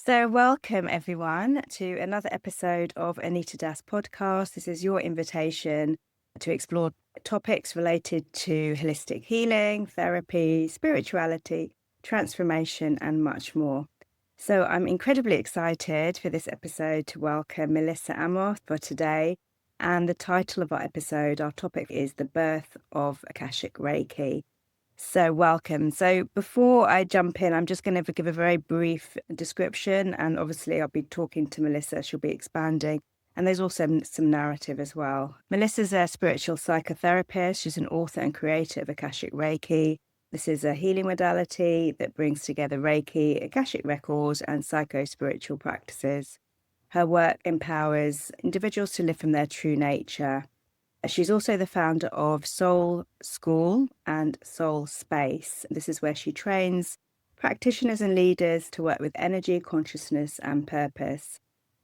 So, welcome everyone to another episode of Anita Das podcast. This is your invitation to explore topics related to holistic healing, therapy, spirituality, transformation, and much more. So, I'm incredibly excited for this episode to welcome Melissa Amos for today. And the title of our episode, our topic is The Birth of Akashic Reiki. So welcome. So before I jump in, I'm just going to give a very brief description, and obviously I'll be talking to Melissa. She'll be expanding. And there's also some narrative as well. Melissa's a spiritual psychotherapist. She's an author and creator of Akashic Reiki. This is a healing modality that brings together Reiki, Akashic Records, and psychospiritual practices. Her work empowers individuals to live from their true nature. She's also the founder of Soul School and Soul Space. This is where she trains practitioners and leaders to work with energy, consciousness, and purpose.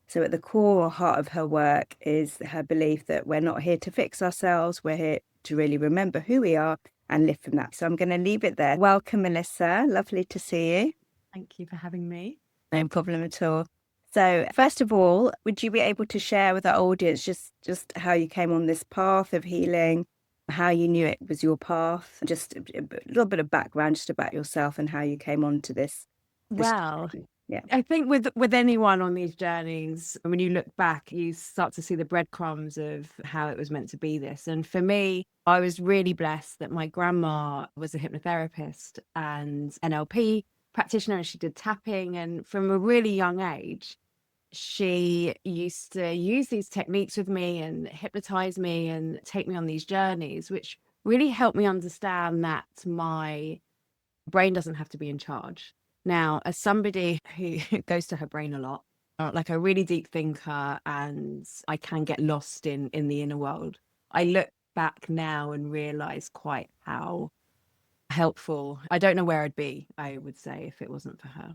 So at the core or heart of her work is her belief that we're not here to fix ourselves. We're here to really remember who we are and live from that. So I'm going to leave it there. Welcome, Melissa. Lovely to see you. Thank you for having me. No problem at all. So first of all, would you be able to share with our audience just how you came on this path of healing, how you knew it was your path, just a little bit of background just about yourself and how you came on to this Well, yeah. I think with anyone on these journeys, when you look back, you start to see the breadcrumbs of how it was meant to be this. And for me, I was really blessed that my grandma was a hypnotherapist and NLP practitioner, and she did tapping. And from a really young age, she used to use these techniques with me and hypnotize me and take me on these journeys, which really helped me understand that my brain doesn't have to be in charge. Now, as somebody who goes to her brain a lot, like a really deep thinker, and I can get lost in the inner world, I look back now and realize quite how helpful. I don't know where I'd be, I would say, if it wasn't for her.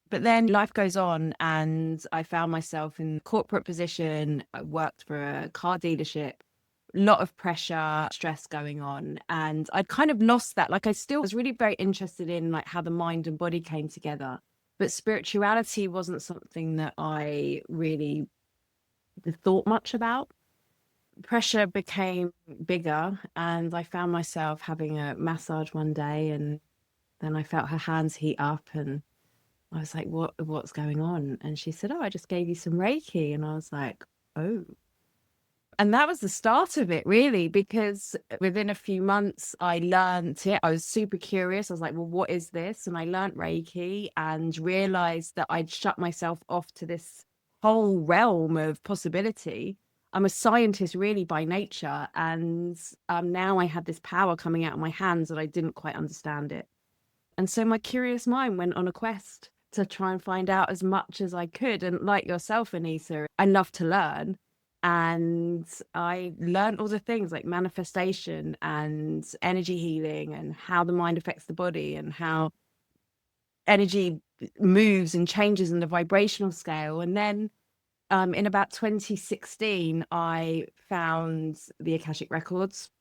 But then life goes on, and I found myself in a corporate position. I worked for a car dealership, a lot of pressure, stress going on. And I'd kind of lost that. Like, I still was really very interested in like how the mind and body came together. But spirituality wasn't something that I really thought much about. Pressure became bigger, and I found myself having a massage one day, and then I felt her hands heat up, and I was like, what's going on? And she said, oh, I just gave you some Reiki. And I was like, oh. And that was the start of it, really, because within a few months, I learned it. I was super curious. I was like, well, what is this? And I learned Reiki and realized that I'd shut myself off to this whole realm of possibility. I'm a scientist really by nature. And now I had this power coming out of my hands that I didn't quite understand it. And so my curious mind went on a quest to try and find out as much as I could. And like yourself, Anita, I love to learn. And I learned all the things like manifestation and energy healing and how the mind affects the body and how energy moves and changes in the vibrational scale. And then in about 2016, I found the Akashic Records,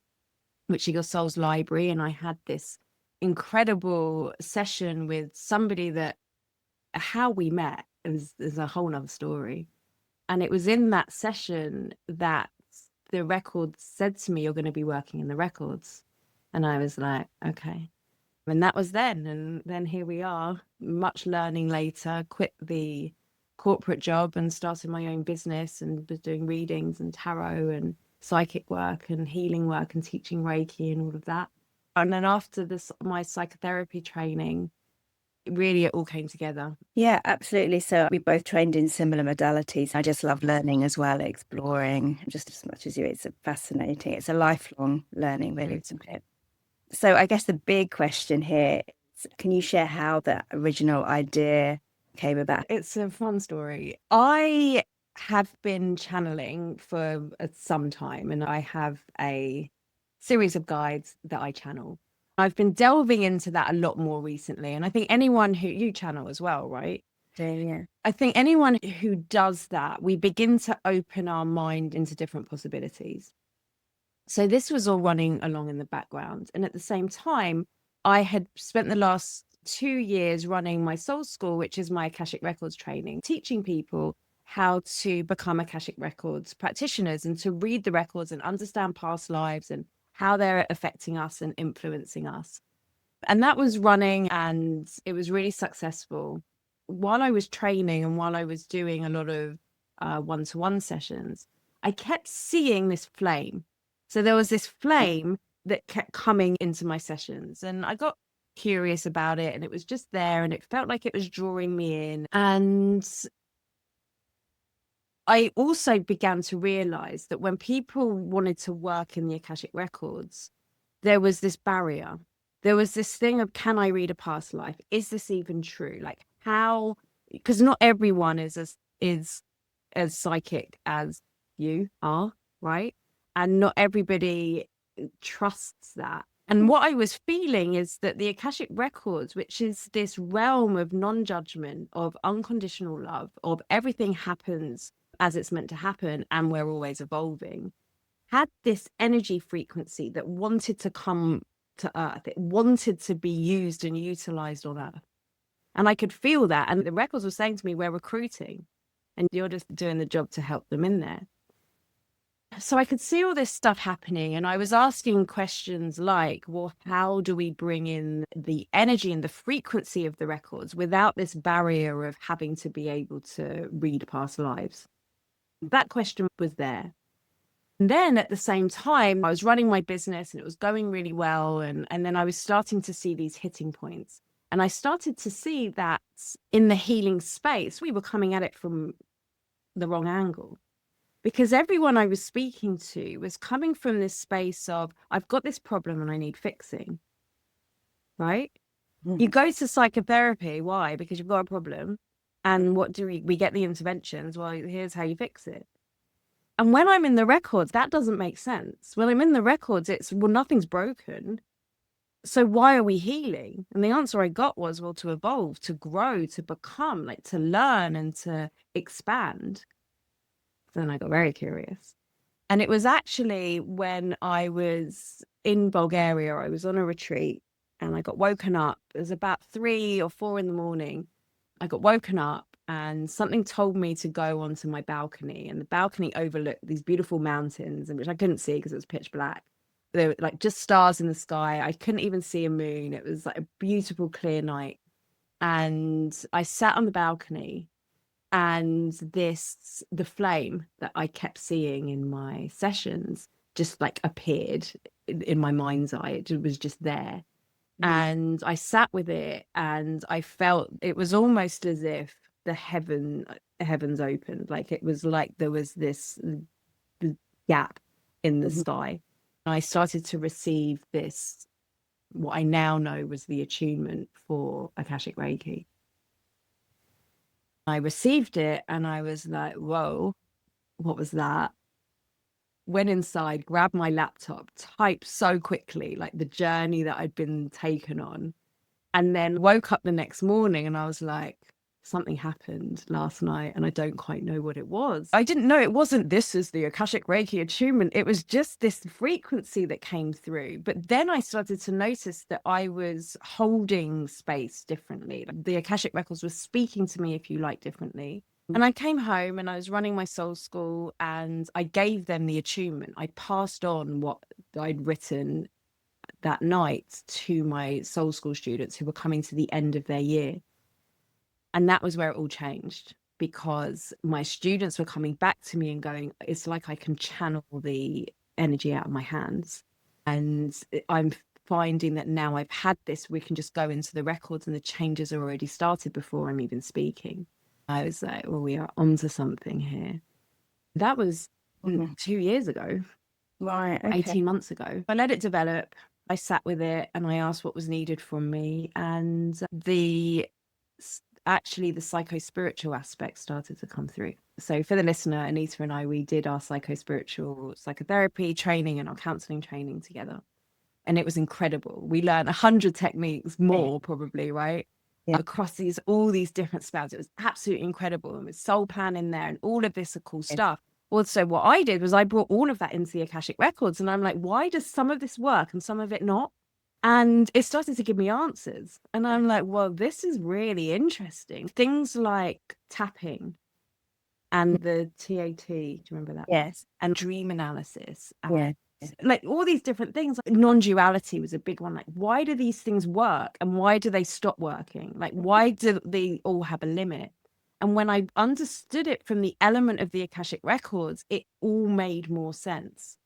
which is your soul's library. And I had this incredible session with somebody that how we met is a whole nother story. And it was in that session that the record said to me, you're going to be working in the records. And I was like, okay. And that was then. And then here we are, much learning later, quit the corporate job and started my own business and was doing readings and tarot and psychic work and healing work and teaching Reiki and all of that. And then after this, my psychotherapy training, really it all came together. Yeah, absolutely. So we both trained in similar modalities. I just love learning as well, exploring just as much as you. It's fascinating. It's a lifelong learning, really, isn't it? So I guess the big question here is, can you share how the original idea came about? It's a fun story. I have been channeling for some time, and I have a series of guides that I channel. I've been delving into that a lot more recently. And I think anyone who you channel as well, right? Yeah. I think anyone who does that, we begin to open our mind into different possibilities. So this was all running along in the background. And at the same time, I had spent the last 2 years running my soul school, which is my Akashic Records training, teaching people how to become Akashic Records practitioners and to read the records and understand past lives and how they're affecting us and influencing us. And that was running, and it was really successful. While I was training and while I was doing a lot of one-to-one sessions, I kept seeing this flame. So there was this flame that kept coming into my sessions, and I got curious about it, and it was just there, and it felt like it was drawing me in. And I also began to realize that when people wanted to work in the Akashic Records, there was this barrier. There was this thing of, can I read a past life? Is this even true? Like, how? Because not everyone is as psychic as you are, right? And not everybody trusts that. And what I was feeling is that the Akashic Records, which is this realm of non-judgment, of unconditional love, of everything happens as it's meant to happen, and we're always evolving, had this energy frequency that wanted to come to Earth. It wanted to be used and utilized on Earth. And I could feel that. And the records were saying to me, we're recruiting, and you're just doing the job to help them in there. So I could see all this stuff happening, and I was asking questions like, well, how do we bring in the energy and the frequency of the records without this barrier of having to be able to read past lives? That question was there. And then at the same time, I was running my business and it was going really well. And then I was starting to see these hitting points. And I started to see that in the healing space, we were coming at it from the wrong angle. Because everyone I was speaking to was coming from this space of, I've got this problem and I need fixing, right? You go to psychotherapy. Why? Because you've got a problem. And what do we get the interventions? Well, here's how you fix it. And when I'm in the records, that doesn't make sense. When I'm in the records, it's, well, nothing's broken. So why are we healing? And the answer I got was, well, to evolve, to grow, to become, like to learn and to expand. Then I got very curious. And it was actually when I was in Bulgaria, I was on a retreat and I got woken up. It was about 3 or 4 in the morning. I got woken up and something told me to go onto my balcony, and the balcony overlooked these beautiful mountains, and which I couldn't see because it was pitch black. There were like just stars in the sky. I couldn't even see a moon. It was like a beautiful, clear night. And I sat on the balcony, and the flame that I kept seeing in my sessions just like appeared in my mind's eye. It was just there. And I sat with it, and I felt it was almost as if the heavens opened. Like it was like there was this gap in the sky. And I started to receive this, what I now know was the attunement for Akashic Reiki. I received it and I was like, whoa, what was that? Went inside, grabbed my laptop, typed so quickly, like the journey that I'd been taken on. And then woke up the next morning and I was like, something happened last night and I don't quite know what it was. I didn't know it wasn't, this is the Akashic Reiki attunement. It was just this frequency that came through. But then I started to notice that I was holding space differently. The Akashic Records was speaking to me, if you like, differently. And I came home and I was running my soul school and I gave them the attunement. I passed on what I'd written that night to my soul school students who were coming to the end of their year. And that was where it all changed, because my students were coming back to me and going, it's like I can channel the energy out of my hands. And I'm finding that now I've had this, we can just go into the records and the changes are already started before I'm even speaking. I was like, well, we are onto something here. That was 2 years ago. Right. Okay. 18 months ago. I let it develop. I sat with it and I asked what was needed from me. And actually the psychospiritual aspect started to come through. So for the listener, Anita and I, we did our psychospiritual psychotherapy training and our counseling training together. And it was incredible. We learned 100 techniques more, probably, right? Yeah. Across all these different spells. It was absolutely incredible. And with soul plan in there and all of this cool stuff. Also, what I did was I brought all of that into the Akashic Records. And I'm like, why does some of this work and some of it not? And it started to give me answers. And I'm like, well, this is really interesting. Things like tapping and the TAT, do you remember that? Yes. And dream analysis. Yeah. Like all these different things. Like non-duality was a big one. Like, why do these things work and why do they stop working? Like, why do they all have a limit? And when I understood it from the element of the Akashic Records, it all made more sense.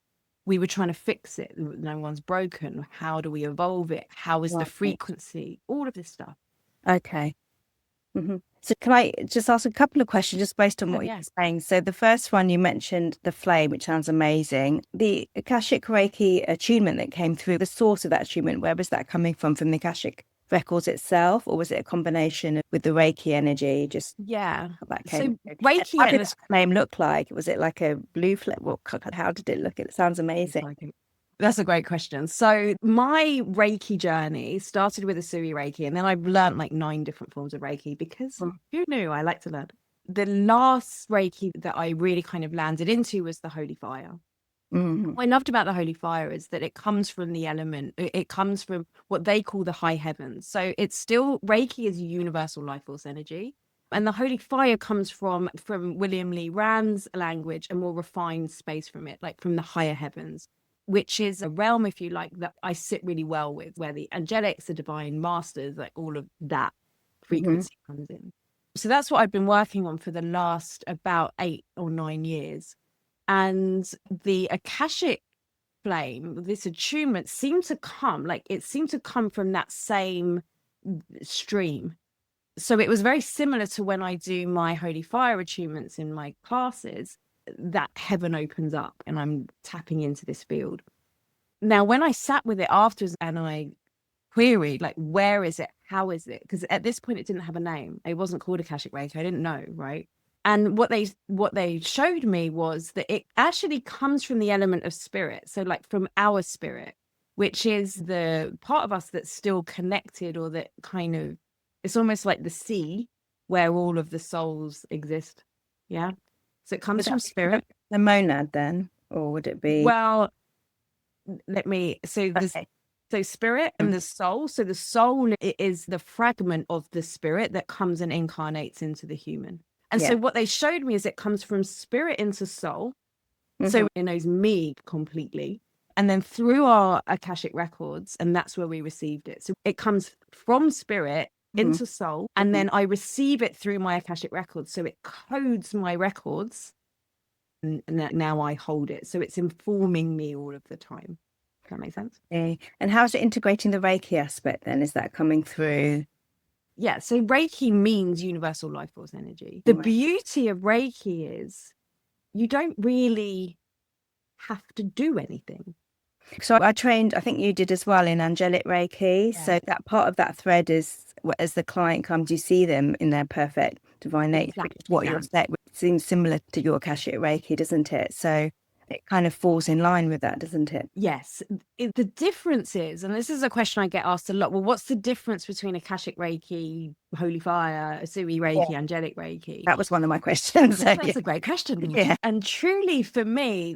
We were trying to fix it. No one's broken. How do we evolve it? How is the Right. frequency? All of this stuff. Okay. So can I just ask a couple of questions just based on what Yeah. you're saying? So the first one, you mentioned the flame, which sounds amazing. The Akashic Reiki attunement that came through, the source of that attunement, where was that coming from the Akashic Records itself, or was it a combination with the Reiki energy? Just Yeah. how that So came through? Reiki How did and the flame look like? Was it like a blue flame? How did it look? It sounds amazing. That's a great question. So my Reiki journey started with a Sui Reiki, and then I've learned like 9 different forms of Reiki because who knew I like to learn. The last Reiki that I really kind of landed into was the Holy Fire. What I loved about the Holy Fire is that it comes from the element, it comes from what they call the high heavens. So it's still, Reiki is universal life force energy. And the Holy Fire comes from William Lee Rand's language, a more refined space from it, like from the higher heavens, which is a realm, if you like, that I sit really well with, where the angelics, the divine masters, like all of that frequency comes in. So that's what I've been working on for the last about 8 or 9 years. And the Akashic flame, this attunement seemed to come, from that same stream. So it was very similar to when I do my Holy Fire attunements in my classes, that heaven opens up and I'm tapping into this field. Now, when I sat with it afterwards and I queried, like, where is it? How is it? Because at this point, it didn't have a name. It wasn't called Akashic Reiki. I didn't know, right? And what they showed me was that it actually comes from the element of spirit. So like from our spirit, which is the part of us that's still connected, or that kind of, it's almost like the sea where all of the souls exist. Yeah. So it comes from spirit. The monad then, or would it be? Well, so spirit and the soul. So the soul is the fragment of the spirit that comes and incarnates into the human. And so what they showed me is it comes from spirit into soul. So it knows me completely. And then through our Akashic Records, and that's where we received it. So it comes from spirit into soul. And then I receive it through my Akashic Records. So it codes my records. And now I hold it. So it's informing me all of the time. Does that make sense? Okay. And how's it integrating the Reiki aspect then? Is that coming through? Yeah, so Reiki means universal life force energy. The beauty of Reiki is you don't really have to do anything. So I trained, I think you did as well, in angelic Reiki. Yeah. So that part of that thread is, as the client comes, you see them in their perfect divine nature, which is what you're saying, which seems similar to your Akashic Reiki, doesn't it? So it kind of falls in line with that, doesn't it? Yes. The difference is, and this is a question I get asked a lot, well, what's the difference between Akashic Reiki, Holy Fire, Sui Reiki, angelic Reiki? That was one of my questions. That's a great question. Yeah. And truly for me,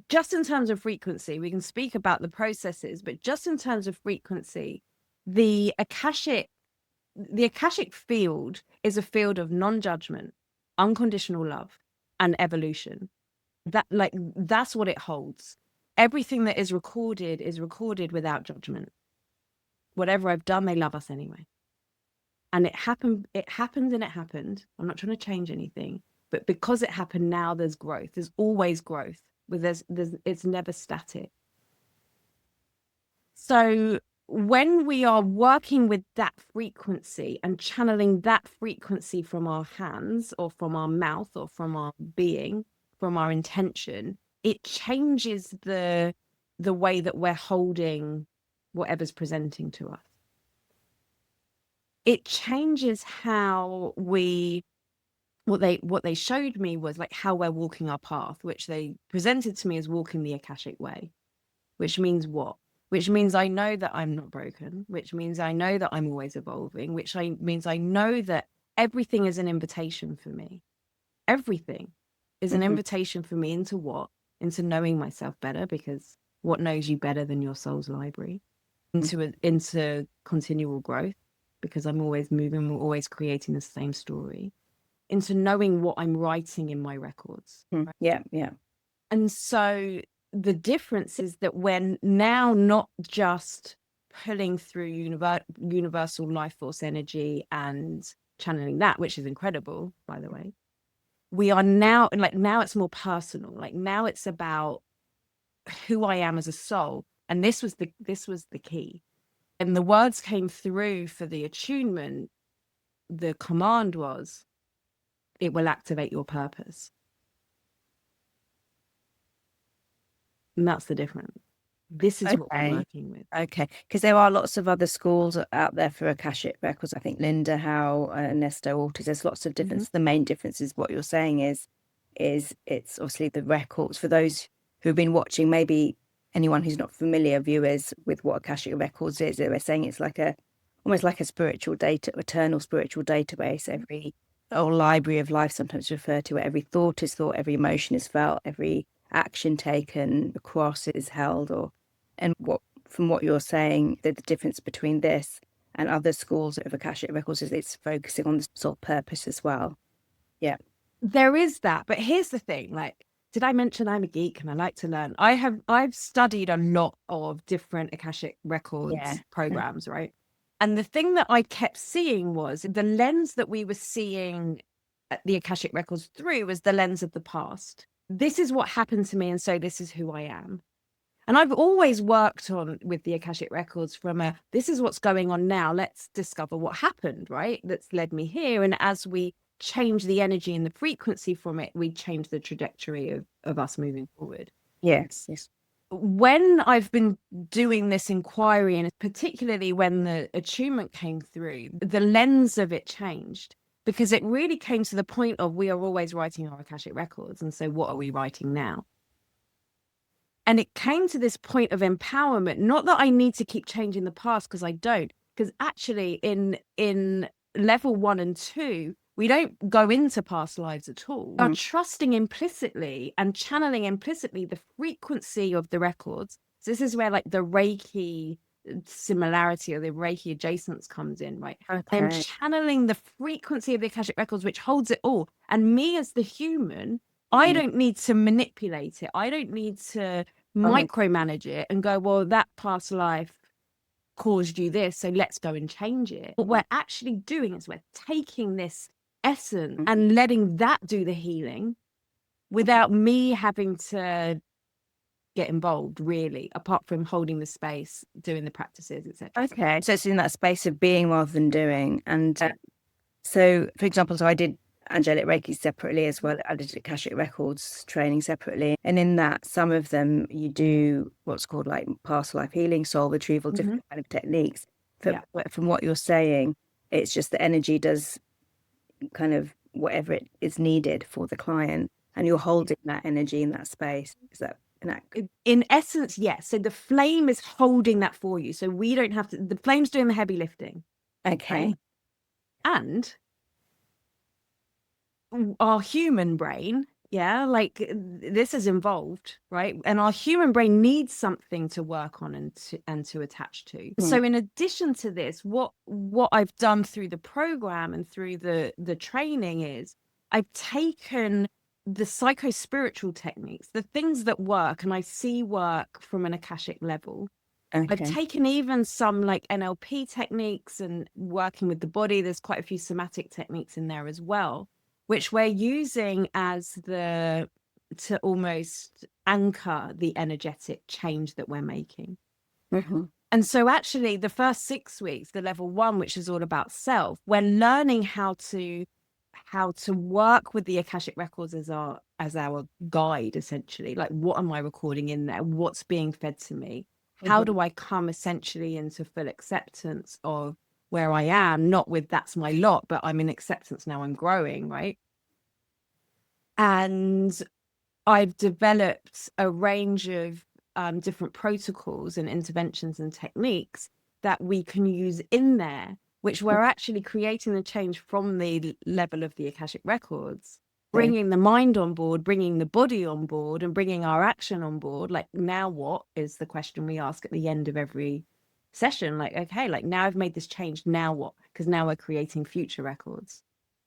just in terms of frequency, we can speak about the processes, but just in terms of frequency, the Akashic field is a field of non-judgment, unconditional love, and evolution. That's what it holds. Everything that is recorded without judgment. Whatever I've done, they love us anyway. And it happened. I'm not trying to change anything, but because it happened now, there's growth. There's always growth. It's never static. So when we are working with that frequency and channeling that frequency from our hands or from our mouth or from our being, from our intention, it changes the way that we're holding whatever's presenting to us. It changes how what they showed me was like how we're walking our path, which they presented to me as walking the Akashic way, which means what? Which means I know that I'm not broken, which means I know that I'm always evolving, means I know that everything is an invitation for me. Everything is an invitation for me into what? Into knowing myself better, because what knows you better than your soul's library? into continual growth, because I'm always moving, we're always creating the same story, into knowing what I'm writing in my records. Right? Yeah. And so the difference is that we're now not just pulling through universal life force energy and channeling that, which is incredible, by the way. We are now, now it's more personal. Now it's about who I am as a soul. And this was the key. And the words came through for the attunement. The command was, it will activate your purpose. And that's the difference. This is what we're working with. Okay. Because there are lots of other schools out there for Akashic Records. I think Linda Howe, Ernesto Ortiz, there's lots of difference. The main difference is what you're saying is it's obviously the records. For those who've been watching, maybe anyone who's not familiar, viewers, with what Akashic Records is, they're saying it's almost like a spiritual eternal spiritual database. Every old library of life, sometimes referred to, where every thought is thought, every emotion is felt, every action taken across is held. From what you're saying, the difference between this and other schools of Akashic Records is it's focusing on the soul purpose as well. Yeah. There is that, but here's the thing, did I mention I'm a geek and I like to learn? I've studied a lot of different Akashic Records programs, right? And the thing that I kept seeing was the lens that we were seeing the Akashic Records through was the lens of the past. This is what happened to me, and so this is who I am. And I've always worked with the Akashic Records from this is what's going on now. Let's discover what happened, right? That's led me here. And as we change the energy and the frequency from it, we change the trajectory of us moving forward. Yes. When I've been doing this inquiry, and particularly when the attunement came through, the lens of it changed, because it really came to the point of we are always writing our Akashic Records. And so what are we writing now? And it came to this point of empowerment, not that I need to keep changing the past, because I don't, because actually in level 1 and 2, we don't go into past lives at all. We are trusting implicitly and channeling implicitly the frequency of the records. So this is where the Reiki similarity or the Reiki adjacence comes in, right? Okay. I'm channeling the frequency of the Akashic Records, which holds it all. And me as the human, I don't need to manipulate it. I don't need to micromanage it and go, well, that past life caused you this, so let's go and change it. What we're actually doing is we're taking this essence and letting that do the healing without me having to get involved, really, apart from holding the space, doing the practices, etc. Okay. So it's in that space of being rather than doing. And so, for example, I did angelic Reiki separately as well. I did Akashic Records training separately. And in that, some of them you do what's called past life healing, soul retrieval, different kind of techniques. From what you're saying, it's just the energy does kind of whatever it is needed for the client. And you're holding that energy in that space. Is that in essence? Yes. So the flame is holding that for you. So we don't have to, the flame's doing the heavy lifting. Okay. Right? And our human brain, this is involved, right? And our human brain needs something to work on and to attach to. So in addition to this, what I've done through the program and through the training is I've taken the psychospiritual techniques, the things that work, and I see work from an Akashic level. Okay. I've taken even some NLP techniques and working with the body. There's quite a few somatic techniques in there as well, which we're using to almost anchor the energetic change that we're making. And so actually the first 6 weeks, the level 1, which is all about self, we're learning how to work with the Akashic Records as our guide, essentially. What am I recording in there? What's being fed to me? How do I come essentially into full acceptance of where I am, not with that's my lot, but I'm in acceptance now, I'm growing, right? And I've developed a range of different protocols and interventions and techniques that we can use in there, which we're actually creating the change from the level of the Akashic Records, bringing the mind on board, bringing the body on board, and bringing our action on board. Now what is the question we ask at the end of every session, like, okay, like now I've made this change, now what? Because now we're creating future records.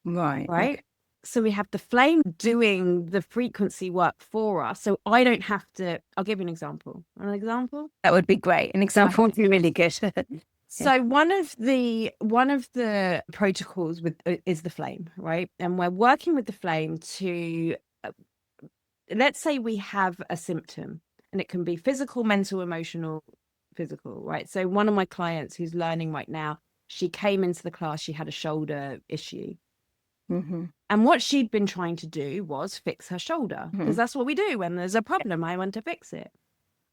Right. Right. Okay. So we have the flame doing the frequency work for us. So I don't have to, I'll give you an example. An example? That would be great. An example would be really good. So one of the protocols with is the flame, right? And we're working with the flame to let's say we have a symptom, and it can be physical, mental, emotional, physical, right? So one of my clients who's learning right now, she came into the class, she had a shoulder issue. Mm-hmm. And what she'd been trying to do was fix her shoulder, because that's what we do when there's a problem. I want to fix it.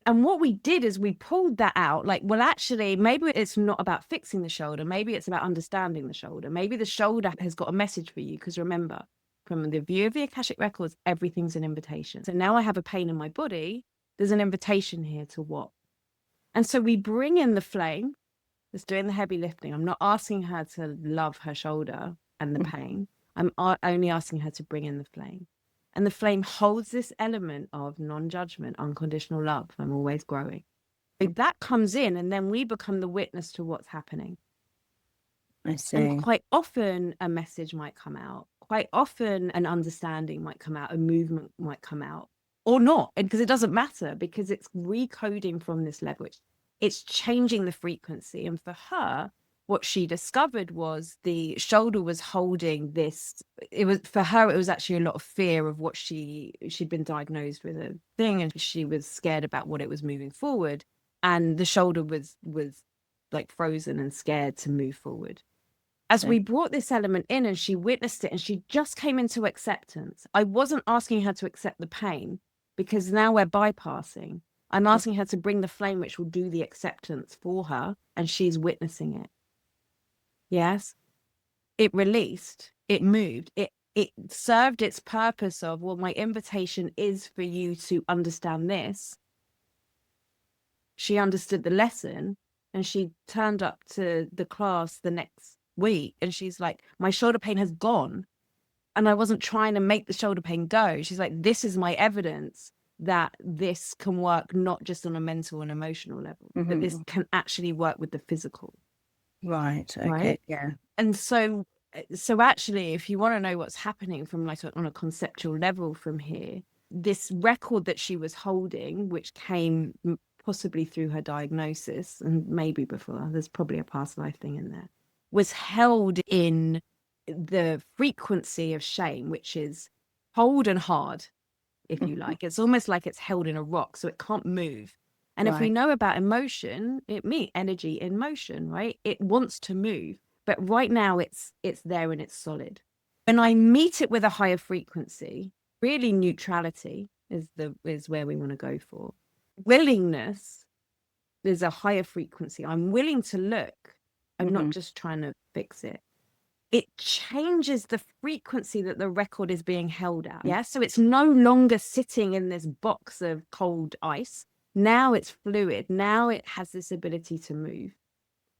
And what we did is we pulled that out, like, well, actually, maybe it's not about fixing the shoulder. Maybe it's about understanding the shoulder. Maybe the shoulder has got a message for you. Because remember, from the view of the Akashic Records, everything's an invitation. So now I have a pain in my body. There's an invitation here to what? And so we bring in the flame that's doing the heavy lifting. I'm not asking her to love her shoulder and the pain. I'm only asking her to bring in the flame. And the flame holds this element of non-judgment, unconditional love. I'm always growing. So that comes in, and then we become the witness to what's happening. I see. And quite often a message might come out. Quite often an understanding might come out. A movement might come out, or not, because it doesn't matter, because it's recoding from this level. It's changing the frequency. And for her, what she discovered was the shoulder was holding this. It was, for her, it was actually a lot of fear of what she'd been diagnosed with a thing, and she was scared about what it was moving forward. And the shoulder was like frozen and scared to move forward. As we brought this element in and she witnessed it, and she just came into acceptance. I wasn't asking her to accept the pain, because now we're bypassing. I'm asking her to bring the flame, which will do the acceptance for her, and she's witnessing it. Yes. It released, it moved, it served its purpose of, well, my invitation is for you to understand this. She understood the lesson, and she turned up to the class the next week, and she's like, my shoulder pain has gone, and I wasn't trying to make the shoulder pain go. She's like, this is my evidence that this can work not just on a mental and emotional level, that this can actually work with the physical. Right. Okay. Right. Yeah. And so actually, if you want to know what's happening from like on a conceptual level from here, this record that she was holding, which came possibly through her diagnosis and maybe before, there's probably a past life thing in there, was held in the frequency of shame, which is cold and hard, if you like. It's almost like it's held in a rock, so it can't move. And if we know about emotion, it means energy in motion, right? It wants to move, but right now it's there and it's solid. When I meet it with a higher frequency, really neutrality is where we want to go for. Willingness is a higher frequency. I'm willing to look. I'm not just trying to fix it. It changes the frequency that the record is being held at. Yeah. So it's no longer sitting in this box of cold ice. Now it's fluid. Now it has this ability to move.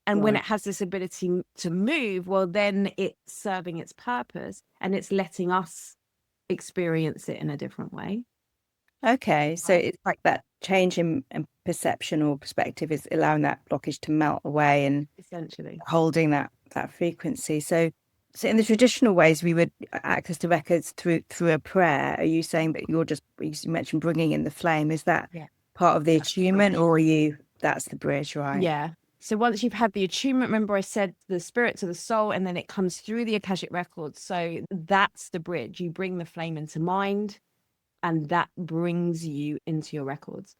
And when it has this ability to move, well, then it's serving its purpose, and it's letting us experience it in a different way. Okay. So it's like that change in perception or perspective is allowing that blockage to melt away and Essentially holding that frequency. So in the traditional ways, we would access the records through a prayer. Are you saying that you mentioned bringing in the flame? Is that part of the attunement, or that's the bridge, right? Yeah. So once you've had the attunement, remember I said the spirit to the soul, and then it comes through the Akashic Records. So that's the bridge. You bring the flame into mind, and that brings you into your records.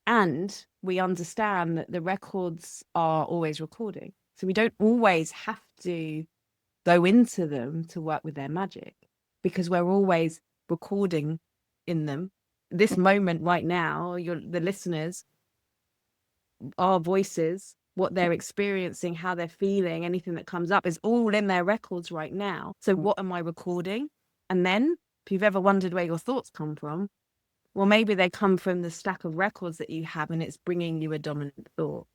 And we understand that the records are always recording. So we don't always have to go into them to work with their magic, because we're always recording in them. This moment right now, the listeners, our voices, what they're experiencing, how they're feeling, anything that comes up is all in their records right now. So what am I recording? And then if you've ever wondered where your thoughts come from, well, maybe they come from the stack of records that you have, and it's bringing you a dominant thought,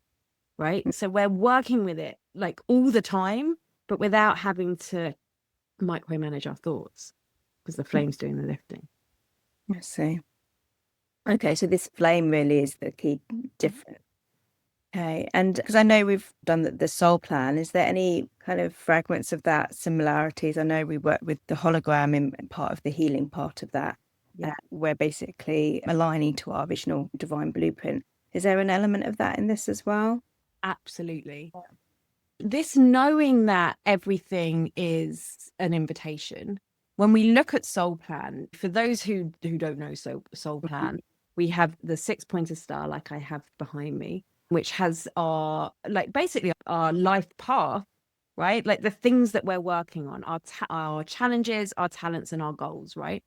right? So we're working with it like all the time, but without having to micromanage our thoughts, because the flame's doing the lifting. I see. Okay, so this flame really is the key difference. Okay. And because I know we've done the soul plan, is there any kind of fragments of that, similarities? I know we work with the hologram in part of the healing part of that. Yeah. We're basically aligning to our original divine blueprint. Is there an element of that in this as well? Absolutely. This knowing that everything is an invitation. When we look at soul plan, for those who don't know soul plan, we have the 6-pointer star, like I have behind me, which has our, like, basically our life path, right? Like the things that we're working on, our challenges, our talents, and our goals, right?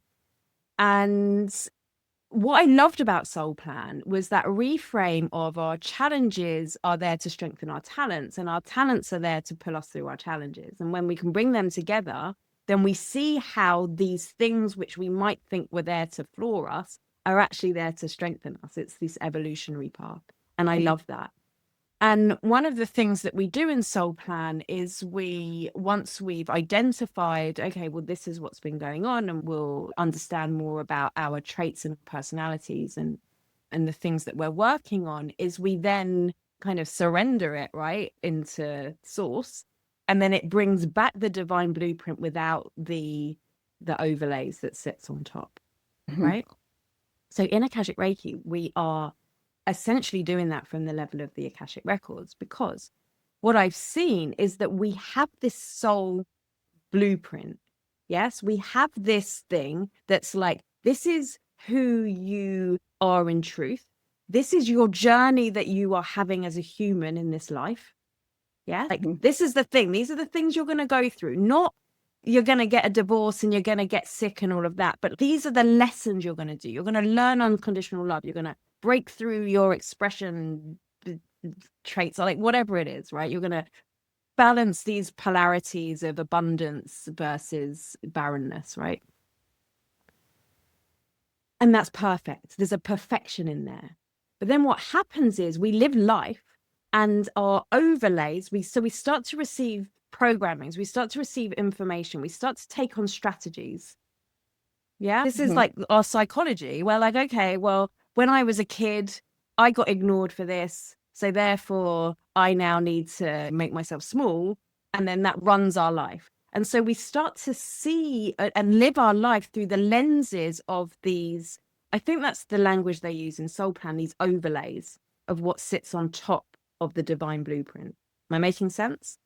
And what I loved about Soul Plan was that reframe of our challenges are there to strengthen our talents, and our talents are there to pull us through our challenges. And when we can bring them together, then we see how these things which we might think were there to floor us are actually there to strengthen us. It's this evolutionary path. And I love that. And one of the things that we do in Soul Plan is once we've identified, okay, well, this is what's been going on, and we'll understand more about our traits and personalities and the things that we're working on, is we then kind of surrender it, right, into source. And then it brings back the divine blueprint without the overlays that sits on top, right? So in Akashic Reiki, we are essentially doing that from the level of the Akashic Records, because what I've seen is that we have this soul blueprint. Yes, we have this thing that's like, this is who you are in truth. This is your journey that you are having as a human in this life. Yeah, like this is the thing. These are the things you're going to go through. Not you're going to get a divorce and you're going to get sick and all of that. But these are the lessons you're going to do. You're going to learn unconditional love. You're going to break through your expression traits, or like whatever it is, right? You're going to balance these polarities of abundance versus barrenness, right? And that's perfect. There's a perfection in there. But then what happens is we live life, and our overlays, we start to receive programmings, we start to receive information, we start to take on strategies. Yeah, this is like our psychology. We're like, okay, well, when I was a kid, I got ignored for this, so therefore I now need to make myself small, and then that runs our life. And so we start to see and live our life through the lenses of these, I think that's the language they use in Soul Plan, these overlays of what sits on top of the divine blueprint. Am I making sense?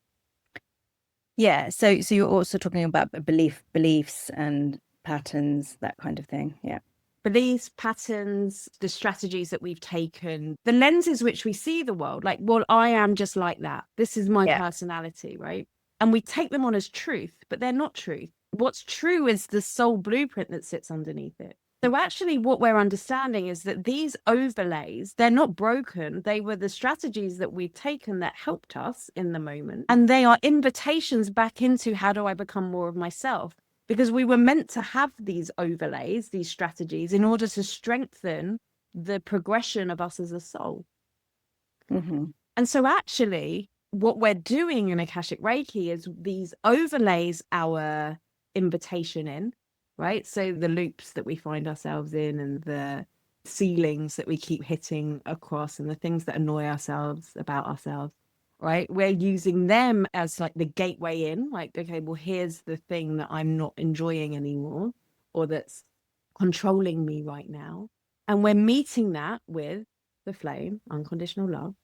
Yeah. So you're also talking about beliefs and patterns, that kind of thing. Yeah. Beliefs, patterns, the strategies that we've taken, the lenses which we see the world, like, well, I am just like that. This is my personality, right? And we take them on as truth, but they're not truth. What's true is the soul blueprint that sits underneath it. So actually what we're understanding is that these overlays, they're not broken. They were the strategies that we've taken that helped us in the moment. And they are invitations back into, how do I become more of myself? Because we were meant to have these overlays, these strategies, in order to strengthen the progression of us as a soul. And so actually, what we're doing in Akashic Reiki is these overlays our invitation in, right? So the loops that we find ourselves in, and the ceilings that we keep hitting across, and the things that annoy ourselves about ourselves, right? We're using them as like the gateway in, like, okay, well, here's the thing that I'm not enjoying anymore, or that's controlling me right now. And we're meeting that with the flame, unconditional love,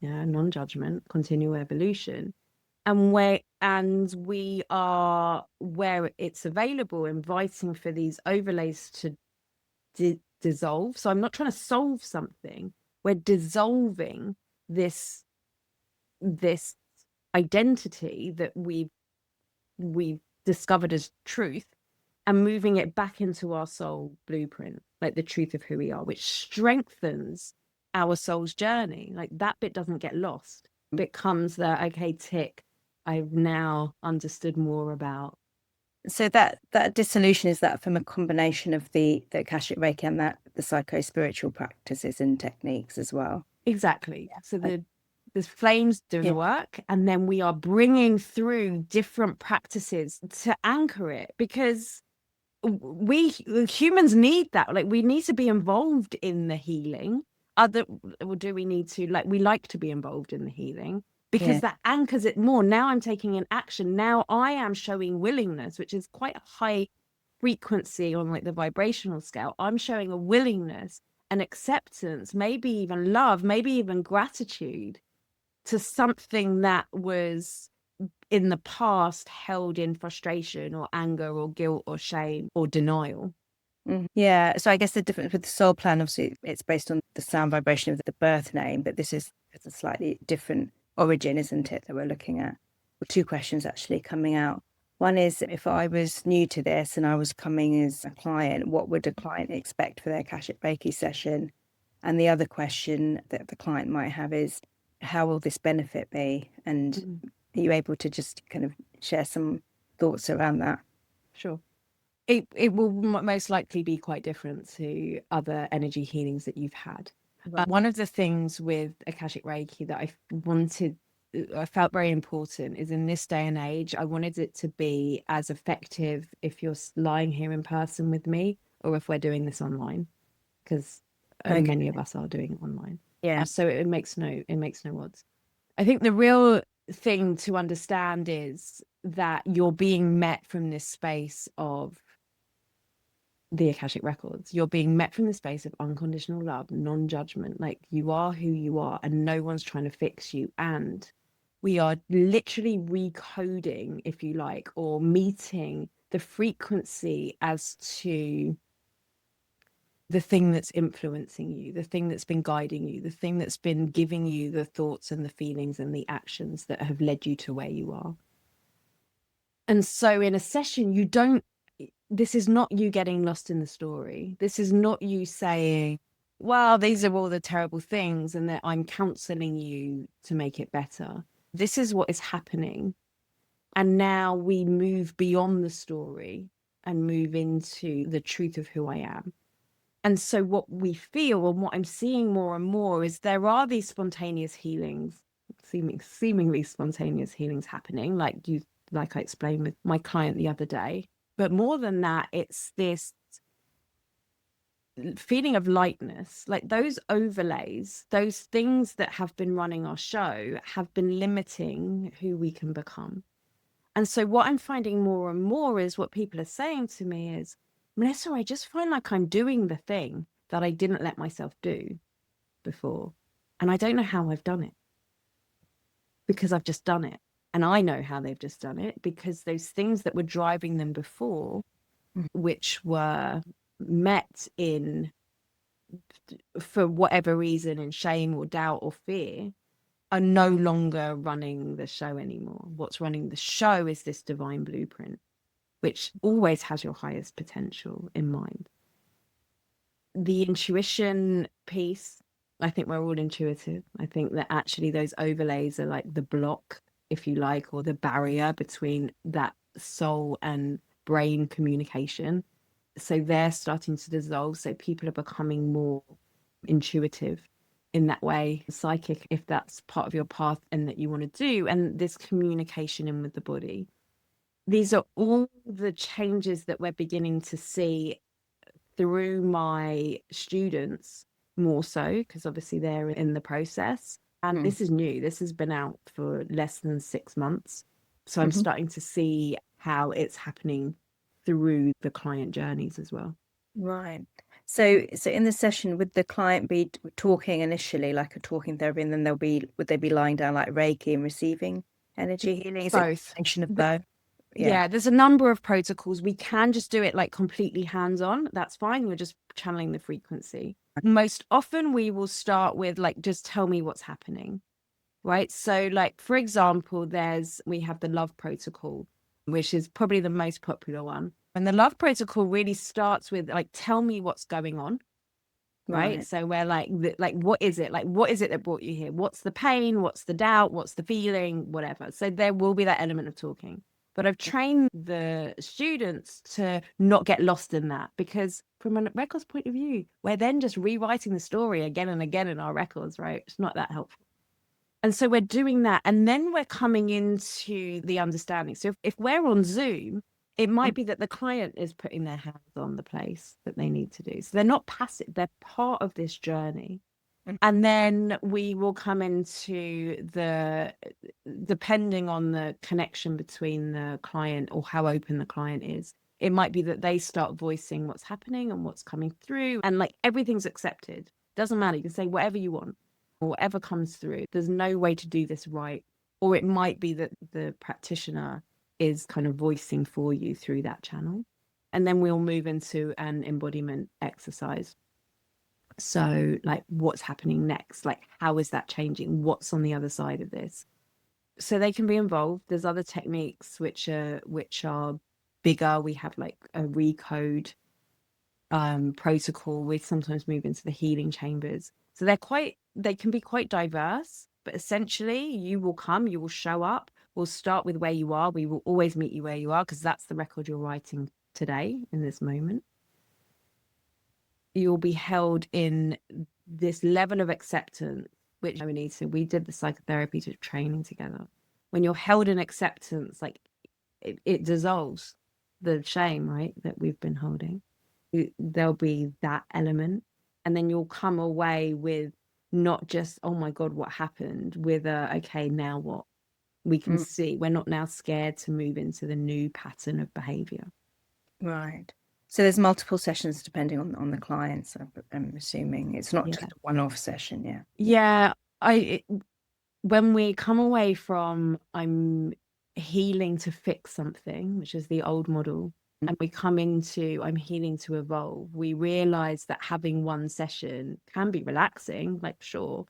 non-judgment, continual evolution. And we are, where it's available, inviting for these overlays to dissolve. So I'm not trying to solve something. We're dissolving this identity that we've discovered as truth, and moving it back into our soul blueprint, like the truth of who we are, which strengthens our soul's journey. Like that bit doesn't get lost. It becomes that, okay, tick, I've now understood more about. So that dissolution, is that from a combination of the Akashic Reiki and the psychospiritual practices and techniques as well? Exactly. So the flames do the work, and then we are bringing through different practices to anchor it, because we humans need that. Like, we need to be involved in the healing, or do we need to, like, we like to be involved in the healing because Yeah. that anchors it more. Now I'm taking an action. Now I am showing willingness, which is quite a high frequency on like the vibrational scale. I'm showing a willingness, an acceptance, maybe even love, maybe even gratitude to something that was in the past held in frustration or anger or guilt or shame or denial. Yeah. So I guess the difference with the soul plan, obviously, it's based on the sound vibration of the birth name, but this is a slightly different origin, isn't it, that we're looking at? Well, two questions actually coming out. One is, if I was new to this and I was coming as a client, what would a client expect for their Akashic Reiki session? And the other question that the client might have is, how will this benefit me? And are you able to just kind of share some thoughts around that? Sure. It will most likely be quite different to other energy healings that you've had. One of the things with Akashic Reiki that I felt very important is, in this day and age, I wanted it to be as effective if you're lying here in person with me or if we're doing this online, because many of us are doing it online. Yeah. So it makes no odds. I think the real thing to understand is that you're being met from this space of the Akashic Records. You're being met from the space of unconditional love, non-judgment. Like, you are who you are and no one's trying to fix you. And we are literally recoding, if you like, or meeting the frequency as to the thing that's influencing you, the thing that's been guiding you, the thing that's been giving you the thoughts and the feelings and the actions that have led you to where you are. And so in a session, this is not you getting lost in the story. This is not you saying, well, these are all the terrible things and that I'm counseling you to make it better. This is what is happening. And now we move beyond the story and move into the truth of who I am. And so what we feel, and what I'm seeing more and more, is there are these spontaneous healings, seemingly spontaneous healings happening, like I explained with my client the other day. But more than that, it's this feeling of lightness, like those overlays, those things that have been running our show have been limiting who we can become. And so what I'm finding more and more is, what people are saying to me is, Melissa, I just find like I'm doing the thing that I didn't let myself do before. And I don't know how I've done it, because I've just done it. And I know how they've just done it, because those things that were driving them before, which were met in, for whatever reason, in shame or doubt or fear, are no longer running the show anymore. What's running the show is this divine blueprint, which always has your highest potential in mind. The intuition piece, I think we're all intuitive. I think that actually those overlays are like the block, if you like, or the barrier between that soul and brain communication. So they're starting to dissolve. So people are becoming more intuitive in that way, psychic, if that's part of your path and that you want to do, and this communication in with the body. These are all the changes that we're beginning to see through my students, more so because obviously they're in the process. And this is new. This has been out for less than 6 months. So I'm starting to see how it's happening through the client journeys as well. Right. So in the session, would the client be talking initially, like a talking therapy, and then would they be lying down like Reiki and receiving energy healing? Is it a Both. combination of both? Yeah, there's a number of protocols. We can just do it like completely hands-on. That's fine. We're just channeling the frequency. Most often we will start with like, just tell me what's happening, right? So like, for example, we have the love protocol, which is probably the most popular one. And the love protocol really starts with like, tell me what's going on. Right. So we're like, what is it? Like, what is it that brought you here? What's the pain? What's the doubt? What's the feeling? Whatever. So there will be that element of talking. But I've trained the students to not get lost in that, because from a records point of view, we're then just rewriting the story again and again in our records, right? It's not that helpful. And so we're doing that. And then we're coming into the understanding. So if we're on Zoom, it might be that the client is putting their hands on the place that they need to do. So they're not passive. They're part of this journey. And then we will come into depending on the connection between the client or how open the client is, it might be that they start voicing what's happening and what's coming through, and like everything's accepted. Doesn't matter. You can say whatever you want or whatever comes through. There's no way to do this right. Or it might be that the practitioner is kind of voicing for you through that channel. And then we'll move into an embodiment exercise. So like what's happening next? Like how is that changing? What's on the other side of this? So they can be involved. There's other techniques which are bigger. We have like a recode protocol. We sometimes move into the healing chambers. So they can be quite diverse, but essentially you will show up. We'll start with where you are. We will always meet you where you are because that's the record you're writing today in this moment. You'll be held in this level of acceptance, which we did the psychotherapy training together. When you're held in acceptance, like it dissolves the shame, right, that we've been holding. There'll be that element. And then you'll come away with not just, oh my God, what happened, with okay, now what? We can see we're not now scared to move into the new pattern of behavior. Right. So there's multiple sessions depending on the clients. I'm assuming it's not just a one-off session. Yeah. Yeah. When we come away from I'm healing to fix something, which is the old model, and we come into I'm healing to evolve, we realize that having one session can be relaxing, like sure,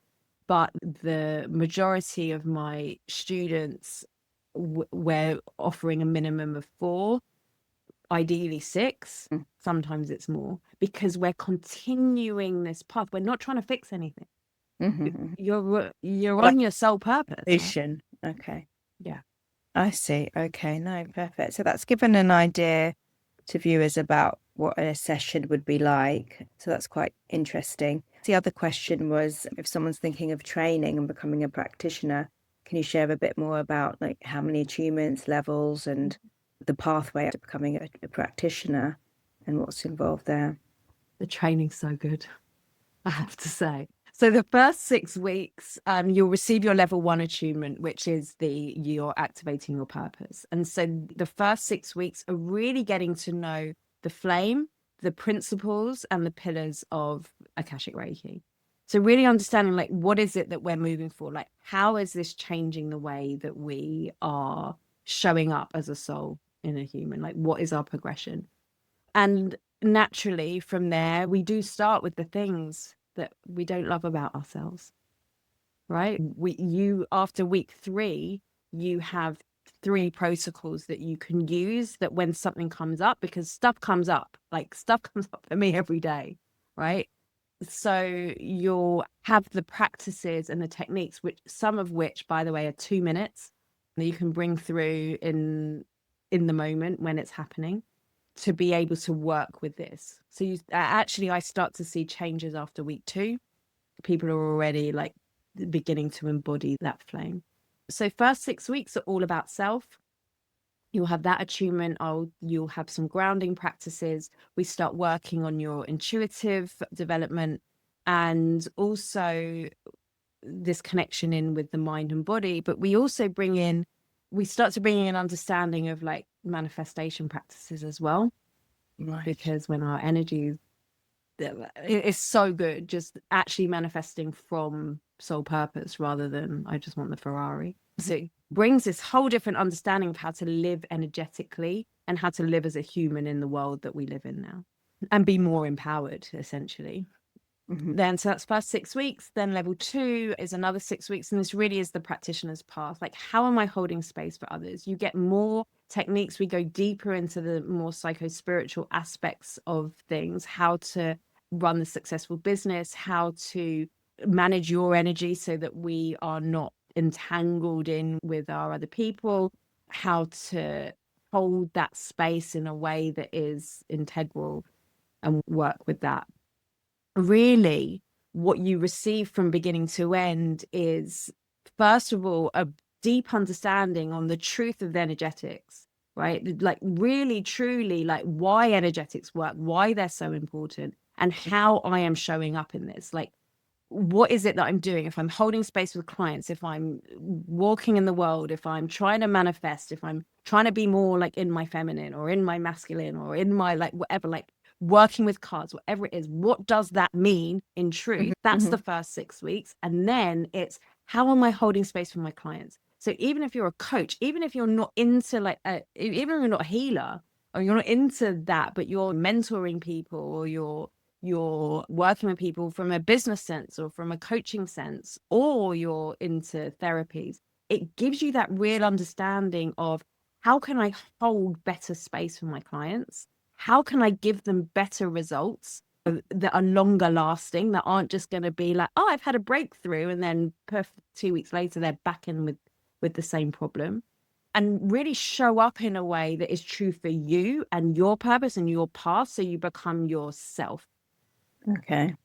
but the majority of my students, we're offering a minimum of 4, ideally 6. Sometimes it's more, because we're continuing this path. We're not trying to fix anything. You're on your soul purpose. Mission. Right? Okay. Yeah. I see. Okay. No, perfect. So that's given an idea to viewers about what a session would be like. So that's quite interesting. The other question was, if someone's thinking of training and becoming a practitioner, can you share a bit more about like how many attunements, levels, and the pathway to becoming a practitioner and what's involved there? The training's so good, I have to say. So the first 6 weeks, you'll receive your level 1 attunement, which is you're activating your purpose. And so the first 6 weeks are really getting to know the flame, the principles, and the pillars of Akashic Reiki. So really understanding like what is it that we're moving for? Like how is this changing the way that we are showing up as a soul in a human? Like what is our progression? And naturally from there, we do start with the things that we don't love about ourselves, right? After week 3, you have 3 protocols that you can use, that when something comes up, because stuff comes up for me every day, right? So you'll have the practices and the techniques, which some of which, by the way, are 2 minutes that you can bring through in the moment when it's happening, to be able to work with this. So I start to see changes after week 2. People are already like beginning to embody that flame. So first 6 weeks are all about self. You'll have that attunement. You'll have some grounding practices. We start working on your intuitive development, and also this connection in with the mind and body. But we also start to bring in an understanding of like manifestation practices as well. Right. Because when our energy is so good, just actually manifesting from soul purpose rather than I just want the Ferrari. So it brings this whole different understanding of how to live energetically and how to live as a human in the world that we live in now, and be more empowered, essentially. Then, so that's first 6 weeks. Then level 2 is another 6 weeks. And this really is the practitioner's path. Like, how am I holding space for others? You get more techniques. We go deeper into the more psychospiritual aspects of things, how to run the successful business, how to manage your energy so that we are not entangled in with our other people, how to hold that space in a way that is integral, and work with that. Really, what you receive from beginning to end is, first of all, a deep understanding on the truth of the energetics, right? Like really, truly, like why energetics work, why they're so important, and how I am showing up in this. Like what is it that I'm doing? If I'm holding space with clients, if I'm walking in the world, if I'm trying to manifest, if I'm trying to be more like in my feminine or in my masculine or in my like whatever, like working with cards, whatever it is, what does that mean in truth? That's the first 6 weeks. And then it's, how am I holding space for my clients? So even if you're a coach, even if you're not into like, even if you're not a healer or you're not into that, but you're mentoring people or you're working with people from a business sense or from a coaching sense, or you're into therapies, it gives you that real understanding of, how can I hold better space for my clients? How can I give them better results that are longer lasting, that aren't just going to be like, oh, I've had a breakthrough, and then 2 weeks later they're back in with the same problem. And really show up in a way that is true for you and your purpose and your path, so you become yourself. Okay.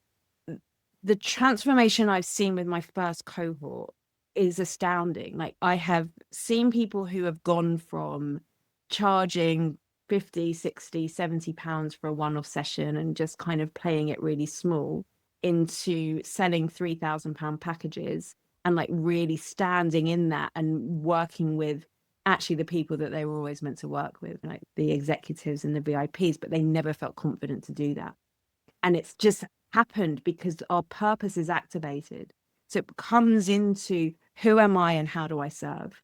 The transformation I've seen with my first cohort is astounding. Like, I have seen people who have gone from charging 50, 60, 70 pounds for a one-off session and just kind of playing it really small, into selling £3,000 packages, and like really standing in that and working with actually the people that they were always meant to work with, like the executives and the VIPs, but they never felt confident to do that. And it's just happened because our purpose is activated. So it comes into, who am I and how do I serve?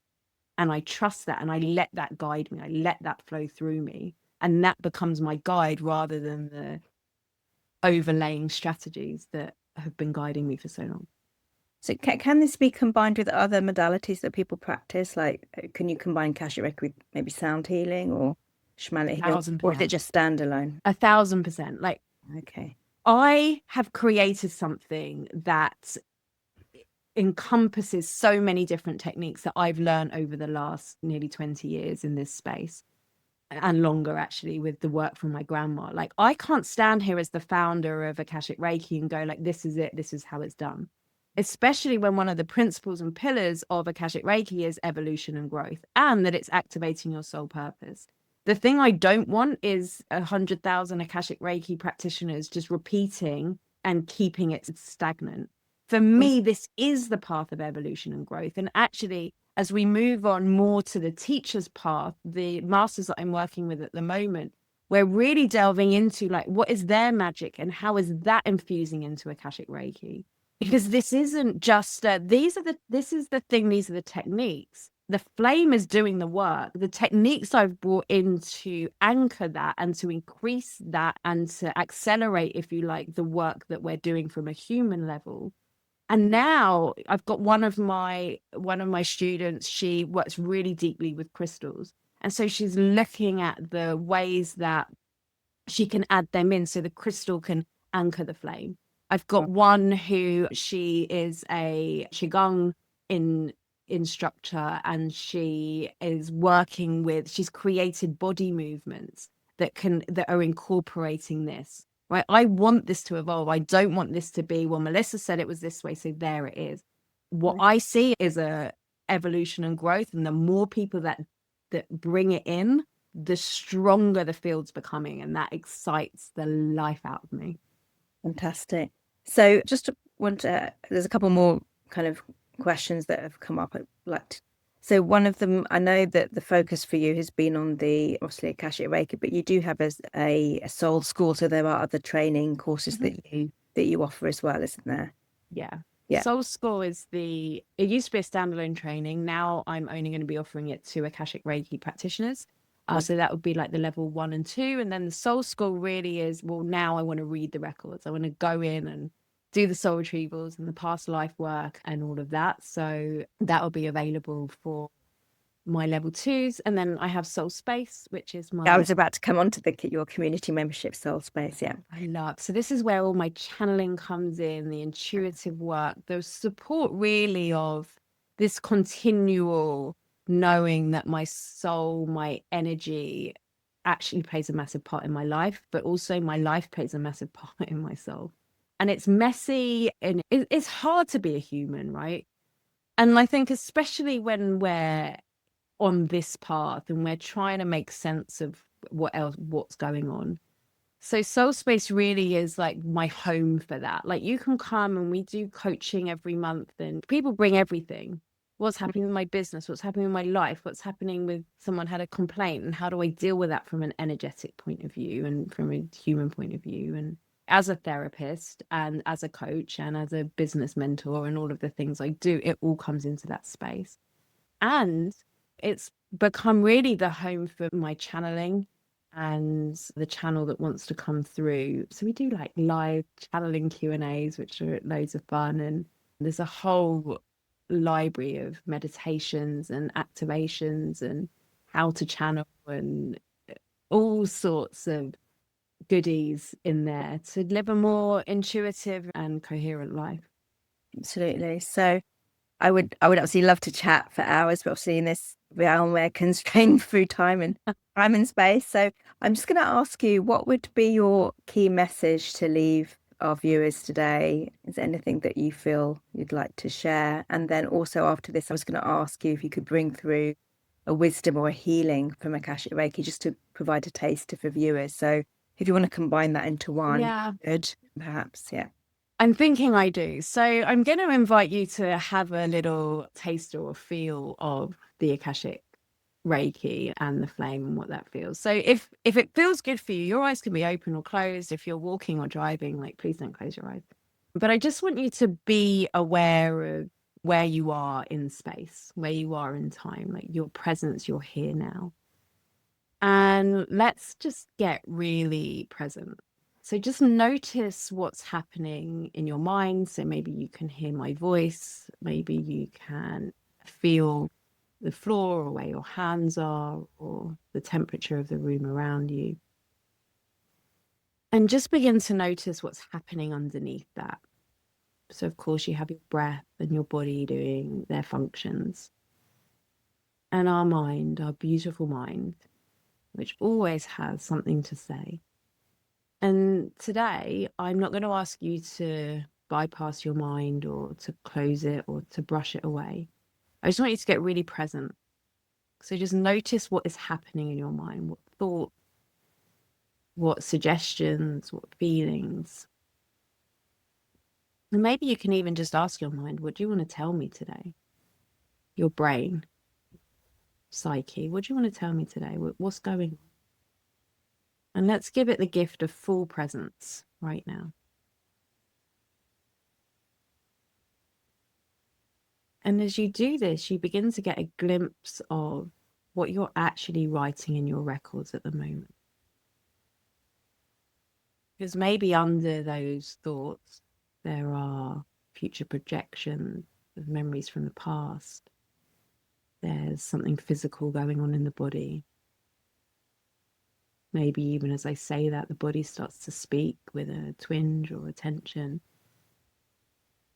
And I trust that, and I let that guide me. I let that flow through me. And that becomes my guide, rather than the overlaying strategies that have been guiding me for so long. So can this be combined with other modalities that people practice? Like, can you combine Akashic Reiki with maybe sound healing or shamanic healing? 1,000%. Or is it just standalone? 1,000%. Like, Okay. I have created something that encompasses so many different techniques that I've learned over the last nearly 20 years in this space, and longer actually, with the work from my grandma. Like, I can't stand here as the founder of Akashic Reiki and go like, this is it, this is how it's done. Especially when one of the principles and pillars of Akashic Reiki is evolution and growth, and that it's activating your soul purpose. The thing I don't want is 100,000 Akashic Reiki practitioners just repeating and keeping it stagnant. For me, this is the path of evolution and growth. And actually, as we move on more to the teacher's path, the masters that I'm working with at the moment, we're really delving into like, what is their magic and how is that infusing into Akashic Reiki? Because this isn't just this is the thing, these are the techniques. The flame is doing the work. The techniques I've brought in to anchor that and to increase that and to accelerate, if you like, the work that we're doing from a human level. And now I've got one of my students, she works really deeply with crystals. And so she's looking at the ways that she can add them in so the crystal can anchor the flame. I've got one who, she is a Qigong instructor, and she is working with, she's created body movements that are incorporating this. Right. I want this to evolve. I don't want this to be, well, Melissa said it was this way, so there it is. What I see is a evolution and growth, and the more people that bring it in, the stronger the field's becoming, and that excites the life out of me. Fantastic. So just there's a couple more kind of questions that have come up. So one of them, I know that the focus for you has been on the, obviously, Akashic Reiki, but you do have a soul school. So there are other training courses that you offer as well, isn't there? Yeah. Yeah. Soul School it used to be a standalone training. Now I'm only going to be offering it to Akashic Reiki practitioners. So that would be like the level 1 and 2. And then the Soul School really is, well, now I want to read the records. I want to go in and do the soul retrievals and the past life work and all of that. So that will be available for my level 2s. And then I have Soul Space, which is my... I was about to come on to your community membership, Soul Space. Yeah. I love. So this is where all my channeling comes in, the intuitive work, the support really of this continual knowing that my soul, my energy actually plays a massive part in my life, but also my life plays a massive part in my soul. And it's messy, and it's hard to be a human, right? And I think especially when we're on this path and we're trying to make sense of what's going on, So Soul Space really is like my home for that. Like you can come and we do coaching every month and people bring everything. What's happening with my business? What's happening with my life? What's happening with someone had a complaint and how do I deal with that from an energetic point of view and from a human point of view? And as a therapist and as a coach and as a business mentor and all of the things I do, it all comes into that space. And it's become really the home for my channeling and the channel that wants to come through. So we do like live channeling Q&As, which are loads of fun. And there's a whole library of meditations and activations and how to channel and all sorts of goodies in there to live a more intuitive and coherent life. Absolutely. So I would absolutely love to chat for hours, but obviously in this realm we're constrained through time and space. So I'm just going to ask you, what would be your key message to leave our viewers today? Is there anything that you feel you'd like to share? And then also after this, I was going to ask you if you could bring through a wisdom or a healing from Akashic Reiki, just to provide a taster for viewers. So if you want to combine that into one, Yeah. good, perhaps, yeah. I'm thinking I do. So I'm going to invite you to have a little taste or feel of the Akashic Reiki and the flame and what that feels. So if it feels good for you, your eyes can be open or closed. If you're walking or driving, like please don't close your eyes. But I just want you to be aware of where you are in space, where you are in time, like your presence, you're here now. And let's just get really present. So just notice what's happening in your mind. So maybe you can hear my voice, maybe you can feel the floor or where your hands are or the temperature of the room around you. And just begin to notice what's happening underneath that. So, of course, you have your breath and your body doing their functions. And our mind, our beautiful mind, which always has something to say. And today, I'm not going to ask you to bypass your mind or to close it or to brush it away. I just want you to get really present. So just notice what is happening in your mind, what thoughts, what suggestions, what feelings. And maybe you can even just ask your mind, what do you want to tell me today? Your brain, psyche, what do you want to tell me today? What's going on? And let's give it the gift of full presence right now. And as you do this, you begin to get a glimpse of what you're actually writing in your records at the moment. Because maybe under those thoughts, there are future projections of memories from the past. There's something physical going on in the body. Maybe even as I say that, the body starts to speak with a twinge or a tension.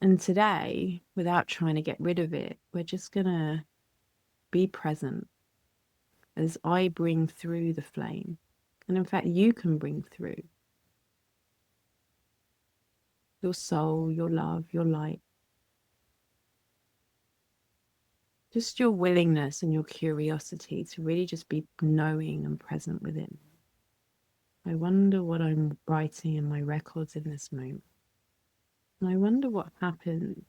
And today, without trying to get rid of it, we're just going to be present as I bring through the flame. And in fact, you can bring through your soul, your love, your light. Just your willingness and your curiosity to really just be knowing and present within. I wonder what I'm writing in my records in this moment. And I wonder what happens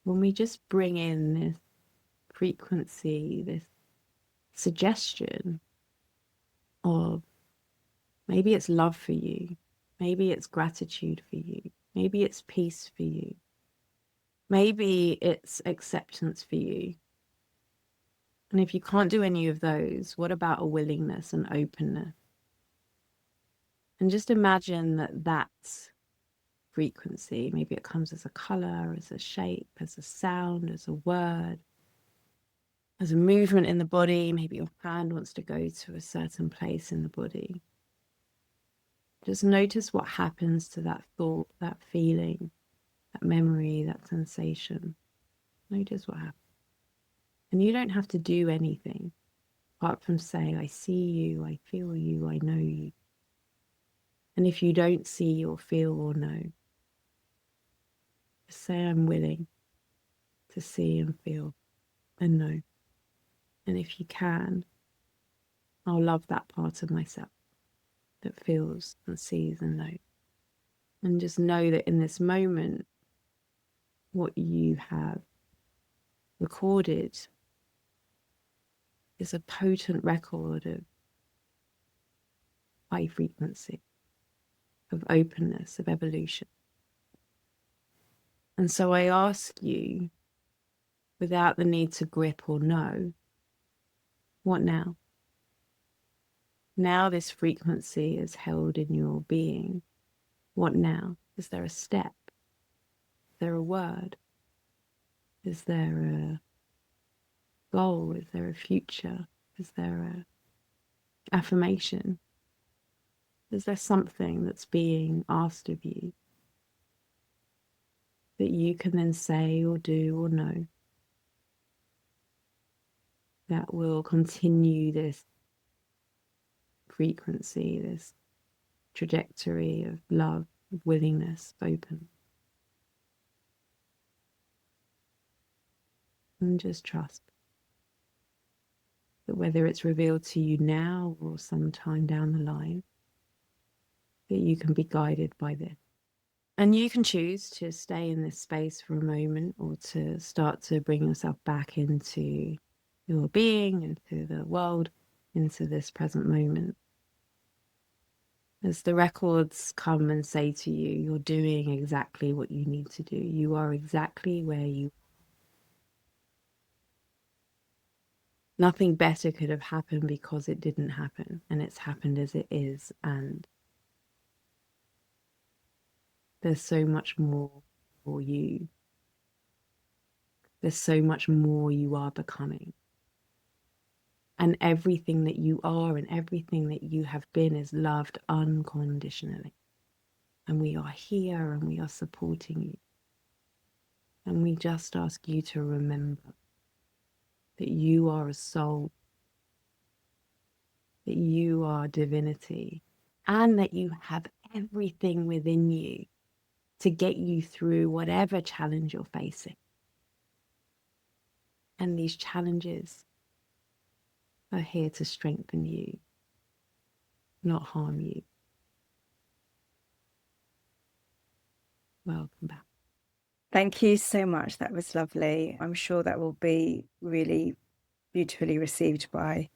when we just bring in this frequency, this suggestion of maybe it's love for you, maybe it's gratitude for you, maybe it's peace for you, maybe it's acceptance for you. And if you can't do any of those, what about a willingness and openness? And just imagine that frequency, maybe it comes as a color, as a shape, as a sound, as a word, as a movement in the body. Maybe your hand wants to go to a certain place in the body. Just notice what happens to that thought, that feeling, that memory, that sensation. Notice what happens. And you don't have to do anything apart from say, I see you, I feel you, I know you. And if you don't see or feel or know, just say, I'm willing to see and feel and know. And if you can, I'll love that part of myself that feels and sees and knows. And just know that in this moment, what you have recorded is a potent record of high frequency, of openness, of evolution. And so I ask you, without the need to grip or know, what now? Now this frequency is held in your being. What now? Is there a step? Is there a word? Is there a goal? Is there a future? Is there a affirmation? Is there something that's being asked of you that you can then say or do or know that will continue this frequency, this trajectory of love, of willingness, open? And just trust that whether it's revealed to you now or sometime down the line, that you can be guided by this. And you can choose to stay in this space for a moment or to start to bring yourself back into your being, into the world, into this present moment. As the records come and say to you, you're doing exactly what you need to do. You are exactly where you are. Nothing better could have happened because it didn't happen, and it's happened as it is, and there's so much more for you. There's so much more you are becoming. And everything that you are and everything that you have been is loved unconditionally. And we are here and we are supporting you. And we just ask you to remember that you are a soul, that you are divinity, and that you have everything within you to get you through whatever challenge you're facing. And these challenges are here to strengthen you, not harm you. Welcome back. Thank you so much. That was lovely. I'm sure that will be really beautifully received by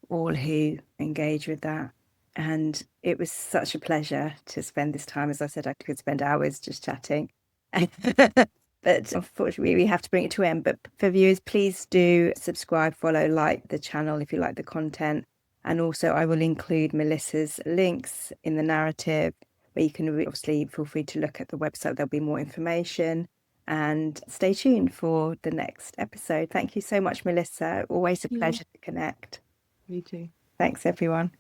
all who engage with that. And it was such a pleasure to spend this time. As I said, I could spend hours just chatting. But unfortunately, we have to bring it to end. But for viewers, please do subscribe, follow, like the channel if you like the content. And also, I will include Melissa's links in the narrative, where you can obviously feel free to look at the website. There'll be more information. And stay tuned for the next episode. Thank you so much, Melissa. Always a pleasure to connect. You too. Thanks, everyone.